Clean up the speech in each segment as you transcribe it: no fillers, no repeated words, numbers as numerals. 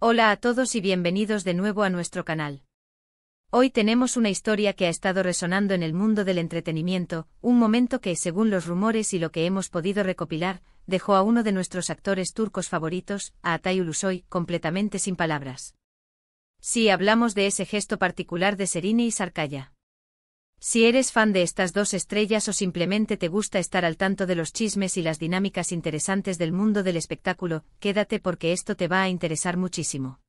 Hola a todos y bienvenidos de nuevo a nuestro canal. Hoy tenemos una historia que ha estado resonando en el mundo del entretenimiento, un momento que, según los rumores y lo que hemos podido recopilar, dejó a uno de nuestros actores turcos favoritos, a Atay Ulusoy, completamente sin palabras. Sí, hablamos de ese gesto particular de Serine y Sarkaya. Si eres fan de estas dos estrellas o simplemente te gusta estar al tanto de los chismes y las dinámicas interesantes del mundo del espectáculo, quédate porque esto te va a interesar muchísimo.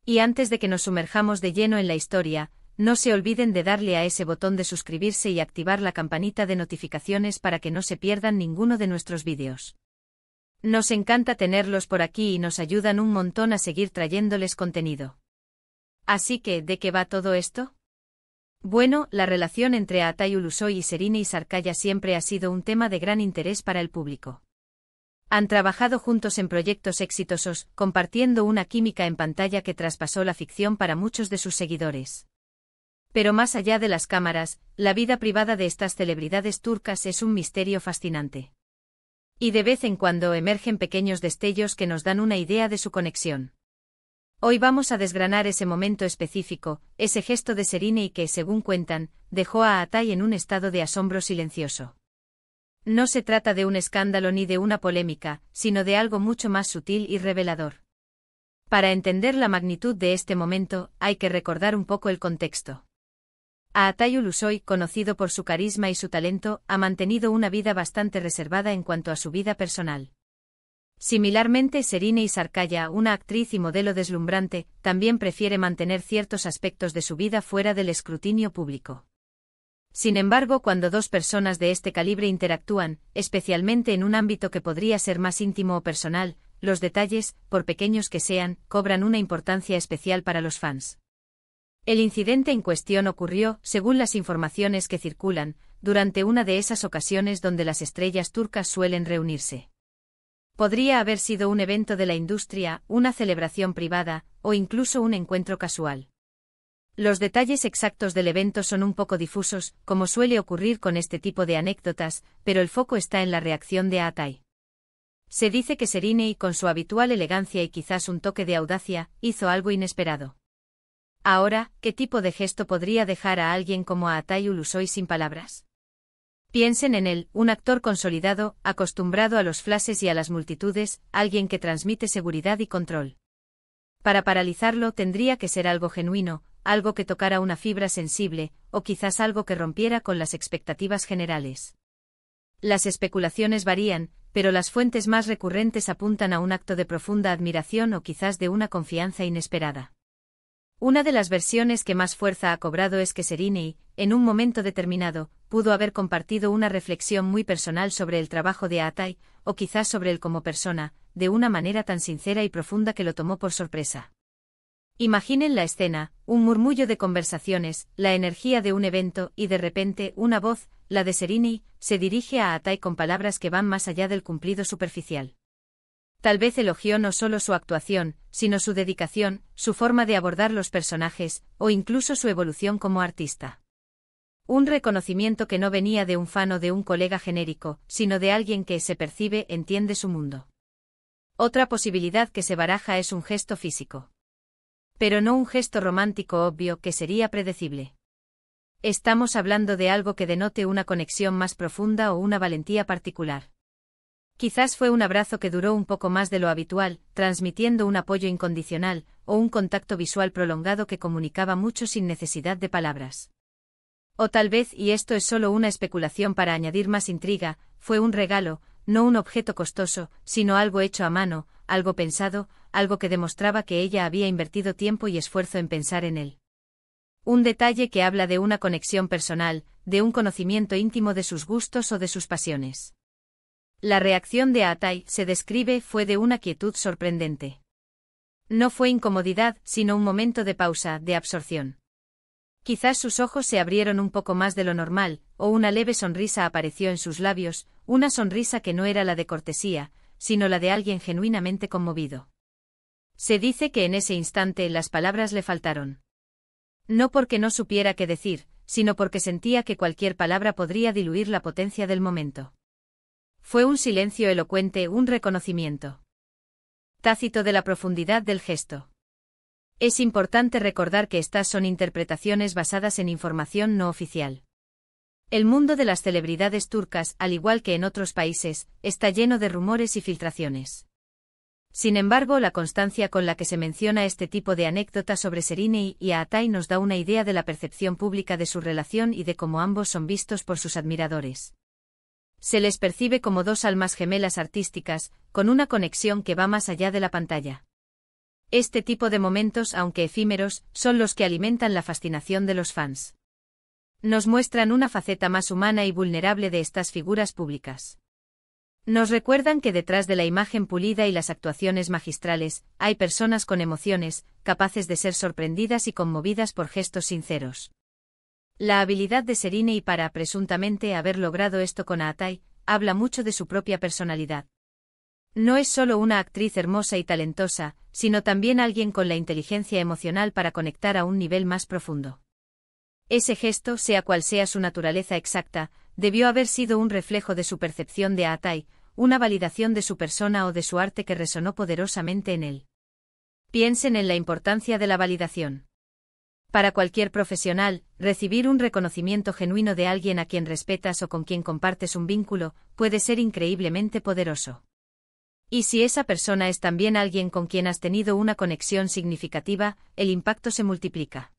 Y antes de que nos sumerjamos de lleno en la historia, no se olviden de darle a ese botón de suscribirse y activar la campanita de notificaciones para que no se pierdan ninguno de nuestros vídeos. Nos encanta tenerlos por aquí y nos ayudan un montón a seguir trayéndoles contenido. Así que, ¿de qué va todo esto? Bueno, la relación entre Atay Ulusoy y Serine y Sarkaya siempre ha sido un tema de gran interés para el público. Han trabajado juntos en proyectos exitosos, compartiendo una química en pantalla que traspasó la ficción para muchos de sus seguidores. Pero más allá de las cámaras, la vida privada de estas celebridades turcas es un misterio fascinante. Y de vez en cuando emergen pequeños destellos que nos dan una idea de su conexión. Hoy vamos a desgranar ese momento específico, ese gesto de Serine y que, según cuentan, dejó a Atay en un estado de asombro silencioso. No se trata de un escándalo ni de una polémica, sino de algo mucho más sutil y revelador. Para entender la magnitud de este momento, hay que recordar un poco el contexto. Atay Ulusoy, conocido por su carisma y su talento, ha mantenido una vida bastante reservada en cuanto a su vida personal. Similarmente, Serine y Sarkaya, una actriz y modelo deslumbrante, también prefiere mantener ciertos aspectos de su vida fuera del escrutinio público. Sin embargo, cuando dos personas de este calibre interactúan, especialmente en un ámbito que podría ser más íntimo o personal, los detalles, por pequeños que sean, cobran una importancia especial para los fans. El incidente en cuestión ocurrió, según las informaciones que circulan, durante una de esas ocasiones donde las estrellas turcas suelen reunirse. Podría haber sido un evento de la industria, una celebración privada, o incluso un encuentro casual. Los detalles exactos del evento son un poco difusos, como suele ocurrir con este tipo de anécdotas, pero el foco está en la reacción de Atay. Se dice que Serine, con su habitual elegancia y quizás un toque de audacia, hizo algo inesperado. Ahora, ¿qué tipo de gesto podría dejar a alguien como Atay Ulusoy sin palabras? Piensen en él, un actor consolidado, acostumbrado a los flashes y a las multitudes, alguien que transmite seguridad y control. Para paralizarlo tendría que ser algo genuino, algo que tocara una fibra sensible, o quizás algo que rompiera con las expectativas generales. Las especulaciones varían, pero las fuentes más recurrentes apuntan a un acto de profunda admiración o quizás de una confianza inesperada. Una de las versiones que más fuerza ha cobrado es que Serine, en un momento determinado, pudo haber compartido una reflexión muy personal sobre el trabajo de Atay, o quizás sobre él como persona, de una manera tan sincera y profunda que lo tomó por sorpresa. Imaginen la escena, un murmullo de conversaciones, la energía de un evento y de repente una voz, la de Serine, se dirige a Atay con palabras que van más allá del cumplido superficial. Tal vez elogió no solo su actuación, sino su dedicación, su forma de abordar los personajes, o incluso su evolución como artista. Un reconocimiento que no venía de un fan o de un colega genérico, sino de alguien que se percibe, entiende su mundo. Otra posibilidad que se baraja es un gesto físico. Pero no un gesto romántico obvio que sería predecible. Estamos hablando de algo que denote una conexión más profunda o una valentía particular. Quizás fue un abrazo que duró un poco más de lo habitual, transmitiendo un apoyo incondicional, o un contacto visual prolongado que comunicaba mucho sin necesidad de palabras. O tal vez, y esto es solo una especulación para añadir más intriga, fue un regalo, no un objeto costoso, sino algo hecho a mano, algo pensado, algo que demostraba que ella había invertido tiempo y esfuerzo en pensar en él. Un detalle que habla de una conexión personal, de un conocimiento íntimo de sus gustos o de sus pasiones. La reacción de Atay, se describe, fue de una quietud sorprendente. No fue incomodidad, sino un momento de pausa, de absorción. Quizás sus ojos se abrieron un poco más de lo normal, o una leve sonrisa apareció en sus labios, una sonrisa que no era la de cortesía, sino la de alguien genuinamente conmovido. Se dice que en ese instante las palabras le faltaron. No porque no supiera qué decir, sino porque sentía que cualquier palabra podría diluir la potencia del momento. Fue un silencio elocuente, un reconocimiento tácito de la profundidad del gesto. Es importante recordar que estas son interpretaciones basadas en información no oficial. El mundo de las celebridades turcas, al igual que en otros países, está lleno de rumores y filtraciones. Sin embargo, la constancia con la que se menciona este tipo de anécdotas sobre Serine y Atay nos da una idea de la percepción pública de su relación y de cómo ambos son vistos por sus admiradores. Se les percibe como dos almas gemelas artísticas, con una conexión que va más allá de la pantalla. Este tipo de momentos, aunque efímeros, son los que alimentan la fascinación de los fans. Nos muestran una faceta más humana y vulnerable de estas figuras públicas. Nos recuerdan que detrás de la imagen pulida y las actuaciones magistrales, hay personas con emociones, capaces de ser sorprendidas y conmovidas por gestos sinceros. La habilidad de Serine y para presuntamente haber logrado esto con Atay, habla mucho de su propia personalidad. No es solo una actriz hermosa y talentosa, sino también alguien con la inteligencia emocional para conectar a un nivel más profundo. Ese gesto, sea cual sea su naturaleza exacta, debió haber sido un reflejo de su percepción de Atay, una validación de su persona o de su arte que resonó poderosamente en él. Piensen en la importancia de la validación. Para cualquier profesional, recibir un reconocimiento genuino de alguien a quien respetas o con quien compartes un vínculo, puede ser increíblemente poderoso. Y si esa persona es también alguien con quien has tenido una conexión significativa, el impacto se multiplica.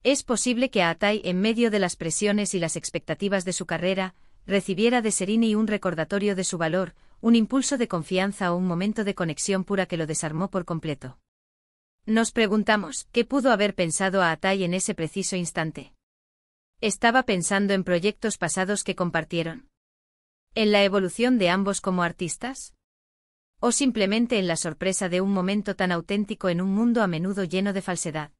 Es posible que Atay, en medio de las presiones y las expectativas de su carrera, recibiera de Serine un recordatorio de su valor, un impulso de confianza o un momento de conexión pura que lo desarmó por completo. Nos preguntamos, ¿qué pudo haber pensado Atay en ese preciso instante? ¿Estaba pensando en proyectos pasados que compartieron? ¿En la evolución de ambos como artistas? ¿O simplemente en la sorpresa de un momento tan auténtico en un mundo a menudo lleno de falsedad?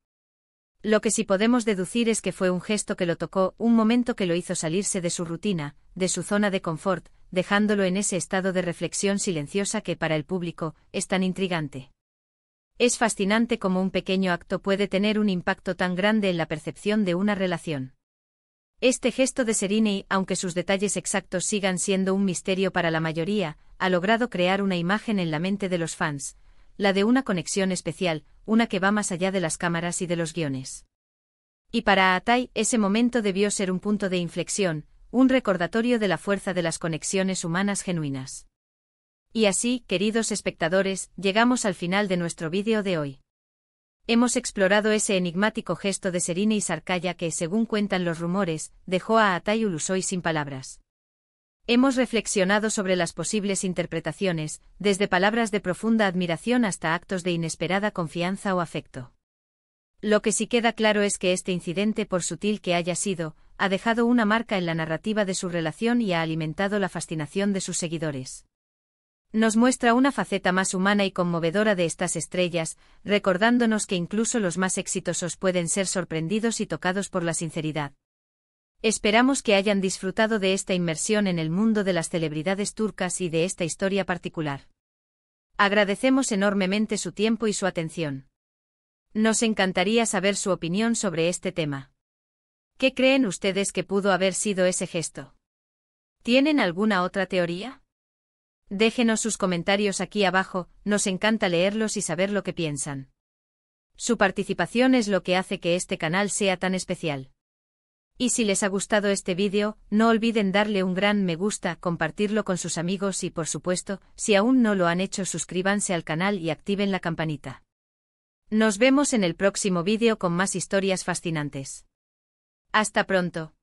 Lo que sí podemos deducir es que fue un gesto que lo tocó, un momento que lo hizo salirse de su rutina, de su zona de confort, dejándolo en ese estado de reflexión silenciosa que para el público es tan intrigante. Es fascinante cómo un pequeño acto puede tener un impacto tan grande en la percepción de una relación. Este gesto de Serine, aunque sus detalles exactos sigan siendo un misterio para la mayoría, ha logrado crear una imagen en la mente de los fans, la de una conexión especial, una que va más allá de las cámaras y de los guiones. Y para Atay, ese momento debió ser un punto de inflexión, un recordatorio de la fuerza de las conexiones humanas genuinas. Y así, queridos espectadores, llegamos al final de nuestro vídeo de hoy. Hemos explorado ese enigmático gesto de Serine y Sarkaya que, según cuentan los rumores, dejó a Atay Ulusoy sin palabras. Hemos reflexionado sobre las posibles interpretaciones, desde palabras de profunda admiración hasta actos de inesperada confianza o afecto. Lo que sí queda claro es que este incidente, por sutil que haya sido, ha dejado una marca en la narrativa de su relación y ha alimentado la fascinación de sus seguidores. Nos muestra una faceta más humana y conmovedora de estas estrellas, recordándonos que incluso los más exitosos pueden ser sorprendidos y tocados por la sinceridad. Esperamos que hayan disfrutado de esta inmersión en el mundo de las celebridades turcas y de esta historia particular. Agradecemos enormemente su tiempo y su atención. Nos encantaría saber su opinión sobre este tema. ¿Qué creen ustedes que pudo haber sido ese gesto? ¿Tienen alguna otra teoría? Déjenos sus comentarios aquí abajo, nos encanta leerlos y saber lo que piensan. Su participación es lo que hace que este canal sea tan especial. Y si les ha gustado este vídeo, no olviden darle un gran me gusta, compartirlo con sus amigos y por supuesto, si aún no lo han hecho, suscríbanse al canal y activen la campanita. Nos vemos en el próximo vídeo con más historias fascinantes. Hasta pronto.